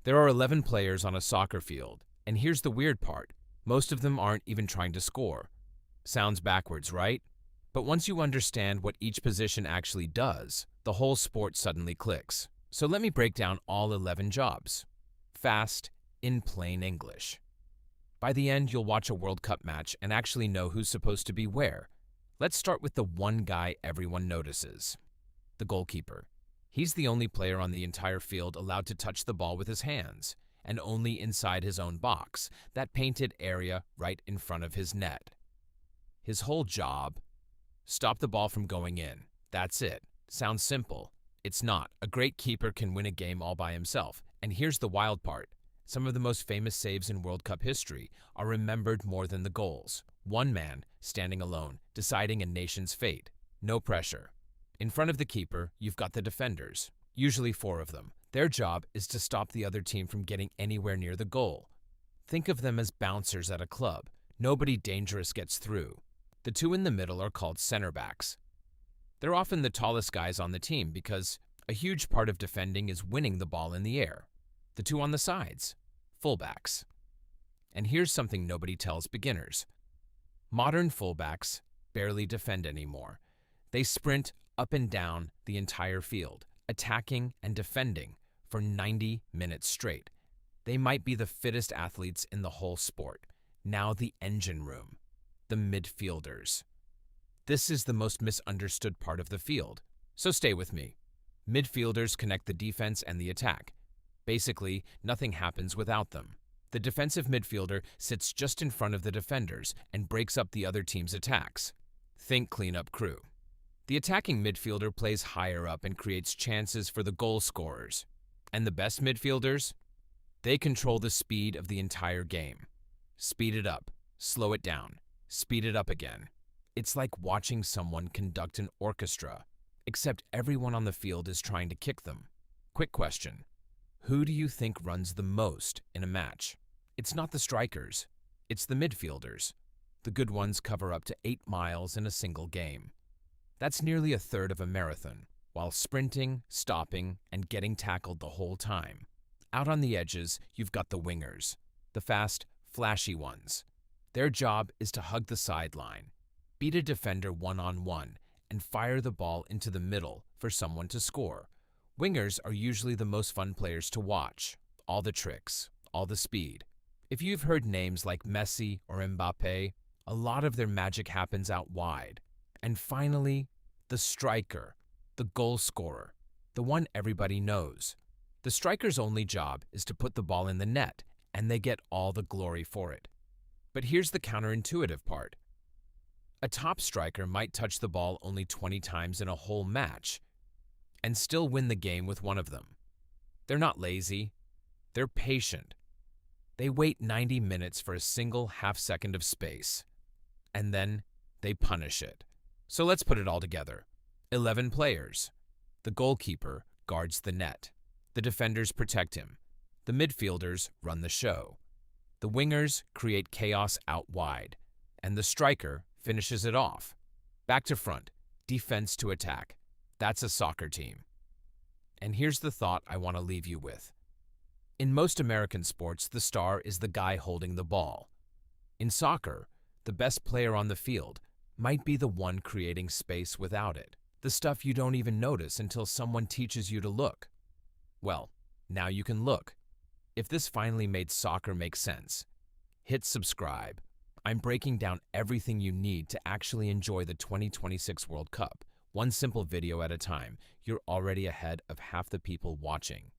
There are 11 players on a soccer field, and here's the weird part. Most of them aren't even trying to score. Sounds backwards, right? But once you understand what each position actually does, the whole sport suddenly clicks. So let me break down all 11 jobs. Fast, in plain English. By the end, you'll watch a World Cup match and actually know who's supposed to be where. Let's start with the one guy everyone notices. The goalkeeper. He's the only player on the entire field allowed to touch the ball with his hands, and only inside his own box, that painted area right in front of his net. His whole job? Stop the ball from going in. That's it. Sounds simple. It's not. A great keeper can win a game all by himself. And here's the wild part. Some of the most famous saves in World Cup history are remembered more than the goals. One man, standing alone, deciding a nation's fate. No pressure. In front of the keeper, you've got the defenders, usually 4 of them. Their job is to stop the other team from getting anywhere near the goal. Think of them as bouncers at a club. Nobody dangerous gets through. The 2 in the middle are called center backs. They're often the tallest guys on the team because a huge part of defending is winning the ball in the air. The 2 on the sides, fullbacks. And here's something nobody tells beginners. Modern fullbacks barely defend anymore. They sprint up and down the entire field, attacking and defending for 90 minutes straight. They might be the fittest athletes in the whole sport. Now the engine room, the midfielders. This is the most misunderstood part of the field, so stay with me. Midfielders connect the defense and the attack. Basically, nothing happens without them. The defensive midfielder sits just in front of the defenders and breaks up the other team's attacks. Think cleanup crew. The attacking midfielder plays higher up and creates chances for the goal scorers. And the best midfielders? They control the speed of the entire game. Speed it up, slow it down, speed it up again. It's like watching someone conduct an orchestra, except everyone on the field is trying to kick them. Quick question. Who do you think runs the most in a match? It's not the strikers. It's the midfielders. The good ones cover up to 8 miles in a single game. That's nearly a third of a marathon, while sprinting, stopping, and getting tackled the whole time. Out on the edges, you've got the wingers, the fast, flashy ones. Their job is to hug the sideline, beat a defender one-on-one, and fire the ball into the middle for someone to score. Wingers are usually the most fun players to watch. All the tricks, all the speed. If you've heard names like Messi or Mbappe, a lot of their magic happens out wide. And finally, the striker, the goal scorer, the one everybody knows. The striker's only job is to put the ball in the net, and they get all the glory for it. But here's the counterintuitive part. A top striker might touch the ball only 20 times in a whole match and still win the game with one of them. They're not lazy. They're patient. They wait 90 minutes for a single half-second of space, and then they punish it. So let's put it all together. 11 players. The goalkeeper guards the net. The defenders protect him. The midfielders run the show. The wingers create chaos out wide. And the striker finishes it off. Back to front. Defense to attack. That's a soccer team. And here's the thought I want to leave you with. In most American sports, the star is the guy holding the ball. In soccer, the best player on the field might be the one creating space without it. The stuff you don't even notice until someone teaches you to look. Well, now you can look. If this finally made soccer make sense, hit subscribe. I'm breaking down everything you need to actually enjoy the 2026 World Cup. One simple video at a time. You're already ahead of half the people watching.